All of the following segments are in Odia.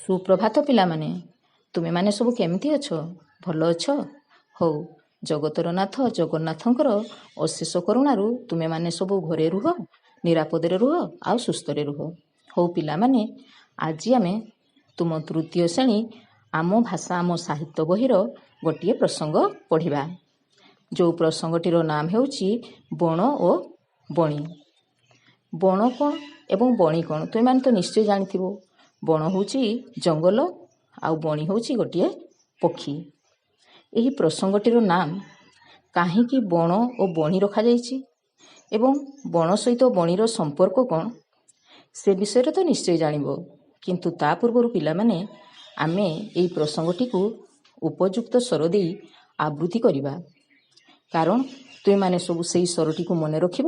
ସୁପ୍ରଭାତ ପିଲାମାନେ, ତୁମେମାନେ ସବୁ କେମିତି ଅଛ? ଭଲ ଅଛ? ହଉ, ଜଗତର ନାଥ ଜଗନ୍ନାଥଙ୍କର ଅଶେଷ କରୁଣାରୁ ତୁମେମାନେ ସବୁ ଘରେ ରୁହ, ନିରାପଦରେ ରୁହ ଆଉ ସୁସ୍ଥରେ ରୁହ। ହଉ ପିଲାମାନେ, ଆଜି ଆମେ ତୁମ ତୃତୀୟ ଶ୍ରେଣୀ ଆମ ଭାଷା ଆମ ସାହିତ୍ୟ ବହିର ଗୋଟିଏ ପ୍ରସଙ୍ଗ ପଢ଼ିବା। ଯେଉଁ ପ୍ରସଙ୍ଗଟିର ନାମ ହେଉଛି ବଣ ଓ ବଣି। ବଣ କ'ଣ ଏବଂ ବଣି କ'ଣ ତୁମେମାନେ ତ ନିଶ୍ଚୟ ଜାଣିଥିବ। ବଣ ହେଉଛି ଜଙ୍ଗଲ ଆଉ ବଣି ହେଉଛି ଗୋଟିଏ ପକ୍ଷୀ। ଏହି ପ୍ରସଙ୍ଗଟିର ନାମ କାହିଁକି ବଣ ଓ ବଣି ରଖାଯାଇଛି ଏବଂ ବଣ ସହିତ ବଣିର ସମ୍ପର୍କ କ'ଣ ସେ ବିଷୟରେ ତ ନିଶ୍ଚୟ ଜାଣିବ। କିନ୍ତୁ ତା ପୂର୍ବରୁ ପିଲାମାନେ ଆମେ ଏହି ପ୍ରସଙ୍ଗଟିକୁ ଉପଯୁକ୍ତ ସ୍ୱର ଦେଇ ଆବୃତ୍ତି କରିବା। କାରଣ ତୁମେମାନେ ସବୁ ସେହି ସ୍ୱରଟିକୁ ମନେ ରଖିବ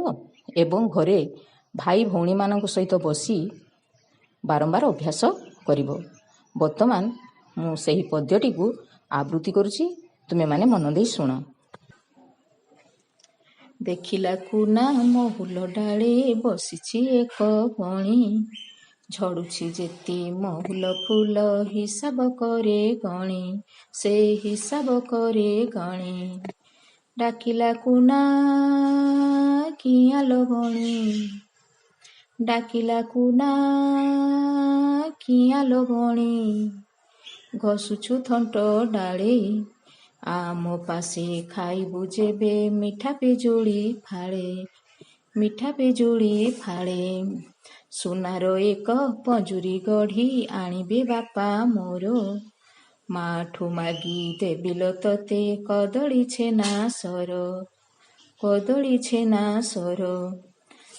ଏବଂ ଘରେ ଭାଇ ଭଉଣୀମାନଙ୍କ ସହିତ ବସି ବାରମ୍ବାର ଅଭ୍ୟାସ କରିବ। ବର୍ତ୍ତମାନ ମୁଁ ସେହି ପଦ୍ୟଟିକୁ ଆବୃତ୍ତି କରୁଛି, ତୁମେମାନେ ମନ ଦେଇ ଶୁଣ। ଦେଖିଲାକୁ ନା ମହୁଲ ଡାଳେ ବସିଛି ଏକ ବଣି, ଝଡ଼ୁଛି ଯେତେ ମହୁଲ ଫୁଲ ହିସାବ କରେ ଗଣି, ସେ ହିସାବ କରେ ଗଣି। ଡାକିଲାକୁ ନା କିଆଁଲୋ ବଣି, ଡାକିଲାକୁ ନା କିଆଁଲୋ ବଣି, ଘଷୁଛୁ ଥଣ୍ଟ ଡାଳେ ଆମ ପାଶେ ଖାଇବୁ ଯେବେ ମିଠା ପିଜୁଳି ଫାଳେ, ମିଠା ପିଜୁଳି ଫାଳେ। ସୁନାର ଏକ ପଞ୍ଜୁରୀ ଗଢ଼ି ଆଣିବେ ବାପା ମୋର, ମାଠୁ ମାଗି ଦେବିଲୋ ତତେ କଦଳୀ ଛେନା ସର, କଦଳୀ ଛେନା ସର।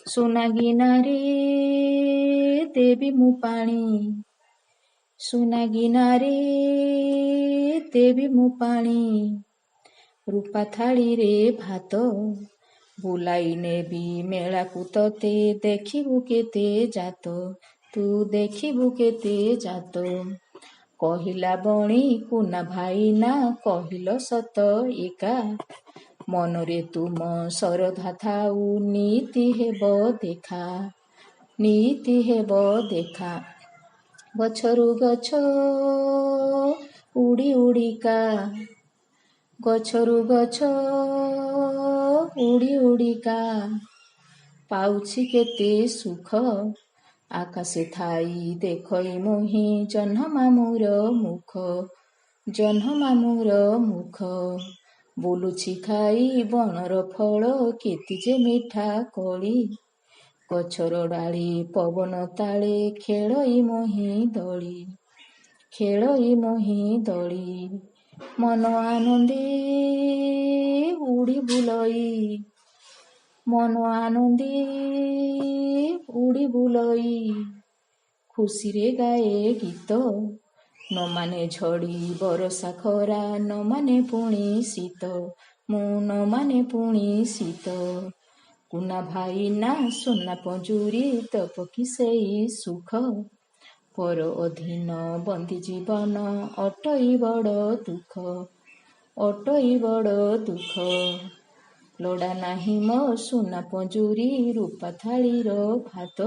ସୁନା ଗିନାରେ ଦେବି ମୁଁ ପାଣି, ସୁନା ଗିନାରେ ଦେବି ମୁଁ ପାଣି, ରୂପା ଥାଳିରେ ଭାତ ବୁଲାଇ ନେବି ମେଳାକୁ ତତେ, ଦେଖିବୁ କେତେ ଜାତ, ତୁ ଦେଖିବୁ କେତେ ଜାତ। କହିଲା ବଣି କୁନା ଭାଇନା କହିଲ ସତ ଏକା, ମନରେ ତୁମ ଶରଧା ଥାଉ ନୀତି ହେବ ଦେଖା, ନୀତି ହେବ ଦେଖା। ଗଛରୁ ଗଛ ଉଡ଼ି ଉଡ଼ିକା, ଗଛରୁ ଗଛ ଉଡ଼ି ଉଡ଼ିକା, ପାଉଛି କେତେ ସୁଖ, ଆକାଶେ ଥାଇ ଦେଖଇ ମୁହିଁ ଜହ୍ନ ମାମୁଁର ମୁଖ, ଜହ୍ନ ମାମୁଁର ମୁଖ। ବୁଲୁଛି ଖାଇ ବଣର ଫଳ କେତେ ଯେ ମିଠା କଳି, ଗଛର ଡାଳି ପବନ ତାଳେ ଖେଳଇ ମୁହିଁ ଦଳି, ଖେଳଇ ମୁହିଁ ଦଳି। ମନ ଆନନ୍ଦେ ଉଡ଼ି ବୁଲଇ, ମନ ଆନନ୍ଦେ ଉଡ଼ି ବୁଲଇ, ଖୁସିରେ ଗାଏ ଗୀତ, ନ ମାନେ ଝଡ଼ି ବରଷା ଖରା, ନ ମାନେ ପୁଣି ଶୀତ, ମୁଁ ନ ମାନେ ପୁଣି ଶୀତ। କୁନା ଭାଇନା ସୁନା ପଞ୍ଜୁରୀ ଦବ କି ସେଇ ସୁଖ, ପର ଅଧୀନ ବନ୍ଦୀ ଜୀବନ ଅଟଇ ବଡ଼ ଦୁଃଖ, ଅଟଇ ବଡ଼ ଦୁଃଖ। ଲୋଡ଼ା ନାହିଁ ମୋ ସୁନା ପଞ୍ଜୁରୀ ରୂପା ଥାଳିର ଭାତ,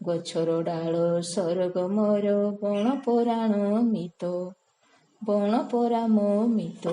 ଗଛର ଡାଳ ସରଗମର ବଣ ପରାଣ ମିତ, ବଣ ପରାମ ମିତ।